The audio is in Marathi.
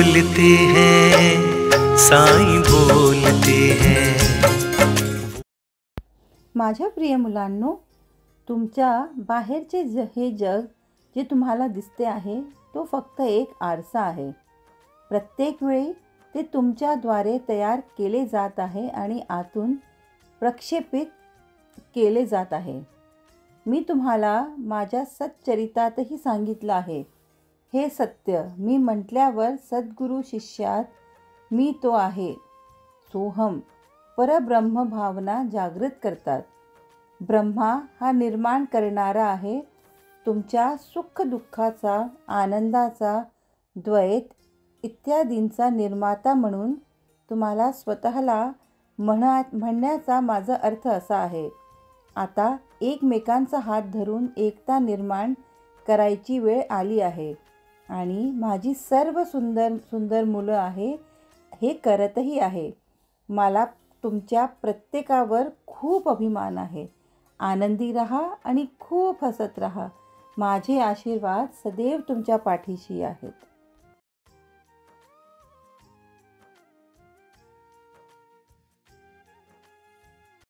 बोलते हैं, साईं बोलते हैं। माझ्या प्रिय मुलांनो, तुमच्या बाहेरचे हे जग जे तुम्हाला दिसते आहे तो फक्त एक आरसा आहे। प्रत्येक वेळी ते तुमच्याद्वारे तयार केले जात आहे आणि आतून प्रक्षेपित केले जात आहे। मी तुम्हाला माझ्या सच्चरितातही सांगितलं आहे, हे सत्य मी म्हटल्यावर सद्गुरू शिष्यात मी तो आहे सोहम परब्रह्म भावना जागृत करतात। ब्रह्मा हा निर्माण करणारा आहे, तुमच्या सुख दुःखाचा, आनंदाचा, द्वैत इत्यादींचा निर्माता म्हणून तुम्हाला स्वतःला म्हणण्याचा माझा अर्थ असा आहे। आता एकमेकांचा हात धरून एकता निर्माण करायची वेळ आली आहे आणि माझी सर्व सुंदर सुंदर मुलं आहे हे करतही आहे। मला तुमच्या प्रत्येकावर खूप अभिमान आहे। आनंदी रहा आणि खूप हसत रहा। माझे आशीर्वाद सदैव तुमच्या पाठीशी आहेत।